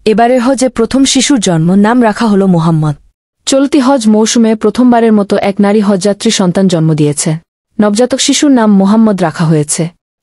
এবারের হজে প্রথম শিশুর জন্ম, নাম রাখা হল মুহাম্মদ। চলতি হজ মৌসুমে প্রথমবারের মতো এক নারী হজযাত্রী সন্তান জন্ম দিয়েছে। নবজাতক শিশুর নাম মুহাম্মদ রাখা হয়েছে।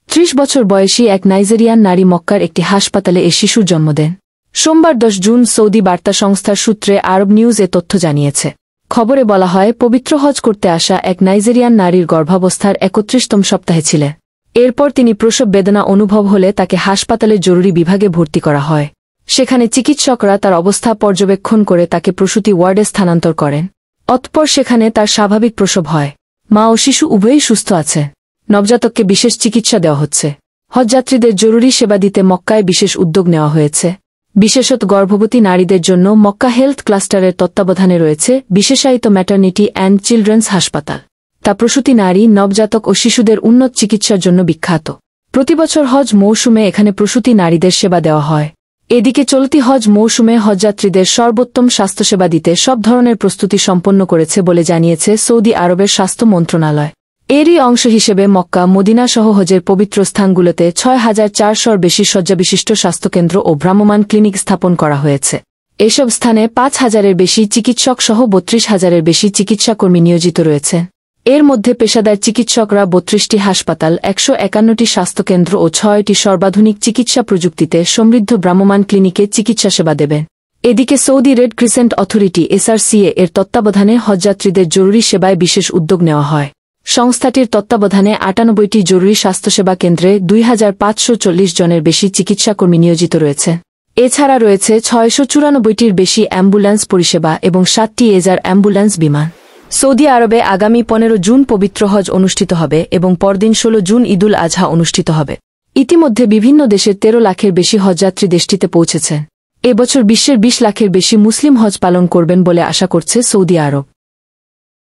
৩০ বছর বয়সী এক নাইজেরিয়ান নারী মক্কার একটি হাসপাতালে এ শিশুর জন্ম দেন। সোমবার ১০ জুন সৌদি বার্তা সংস্থার সূত্রে আরব নিউজ এ তথ্য জানিয়েছে। খবরে বলা হয়, পবিত্র হজ করতে আসা এক নাইজেরিয়ান নারীর গর্ভাবস্থার ৩১তম সপ্তাহে ছিলেন। এরপর তিনি প্রসব বেদনা অনুভব হলে তাকে হাসপাতালের জরুরি বিভাগে ভর্তি করা হয়। সেখানে চিকিৎসকরা তার অবস্থা পর্যবেক্ষণ করে তাকে প্রসূতি ওয়ার্ডে স্থানান্তর করেন। অতঃপর সেখানে তার স্বাভাবিক প্রসব হয়। মা ও শিশু উভয়ই সুস্থ আছে। নবজাতককে বিশেষ চিকিৎসা দেওয়া হচ্ছে। হজযাত্রীদের জরুরি সেবা দিতে মক্কায় বিশেষ উদ্যোগ নেওয়া হয়েছে। বিশেষত গর্ভবতী নারীদের জন্য মক্কা হেলথ ক্লাস্টারের তত্ত্বাবধানে রয়েছে বিশেষায়িত ম্যাটারনিটি অ্যান্ড চিলড্রেন্স হাসপাতাল। তা প্রসূতি নারী, নবজাতক ও শিশুদের উন্নত চিকিৎসার জন্য বিখ্যাত। প্রতিবছর হজ মৌসুমে এখানে প্রসূতি নারীদের সেবা দেওয়া হয়। এদিকে চলতি হজ মৌসুমে হজযাত্রীদের সর্বোত্তম স্বাস্থ্যসেবা দিতে সব ধরনের প্রস্তুতি সম্পন্ন করেছে বলে জানিয়েছে সৌদি আরবের স্বাস্থ্য মন্ত্রণালয়। এরই অংশ হিসেবে মক্কা, মদিনা সহ হজের পবিত্র স্থানগুলোতে ৬,৪০০-র বেশি শয্যাবিশিষ্ট স্বাস্থ্যকেন্দ্র ও ভ্রাম্যমাণ ক্লিনিক স্থাপন করা হয়েছে। এসব স্থানে ৫,০০০-এর বেশি চিকিৎসক সহ ৩২,০০০-এর বেশি চিকিৎসাকর্মী নিয়োজিত রয়েছে। এর মধ্যে পেশাদার চিকিৎসকরা ৩২টি হাসপাতাল, ১৫১টি স্বাস্থ্যকেন্দ্র ও ৬টি সর্বাধুনিক চিকিৎসা প্রযুক্তিতে সমৃদ্ধ ভ্রাম্যমাণ ক্লিনিকে চিকিৎসা সেবা দেবেন। এদিকে Saudi red crescent authority (SRCA) এর তত্ত্বাবধানে হজযাত্রীদের জরুরি সেবায় বিশেষ উদ্যোগ নেওয়া হয়। সংস্থাটির তত্ত্বাবধানে ৯৮টি জরুরি স্বাস্থ্যসেবা কেন্দ্রে ২,৫৪০ জনের বেশি চিকিৎসাকর্মী নিয়োজিত রয়েছে। এছাড়া রয়েছে ৬৯৪টির বেশি অ্যাম্বুলেন্স পরিষেবা এবং ৭টি এজার অ্যাম্বুলেন্স বিমান। সৌদি আরবে আগামী ১৫ জুন পবিত্র হজ অনুষ্ঠিত হবে এবং পরদিন ১৬ জুন ঈদুল আজহা অনুষ্ঠিত হবে। ইতিমধ্যে বিভিন্ন দেশের ১৩ লাখের বেশি হজযাত্রী দেশটিতে পৌঁছেছেন। এবছর বিশ্বের ২০ লাখের বেশি মুসলিম হজ পালন করবেন বলে আশা করছে সৌদি আরব।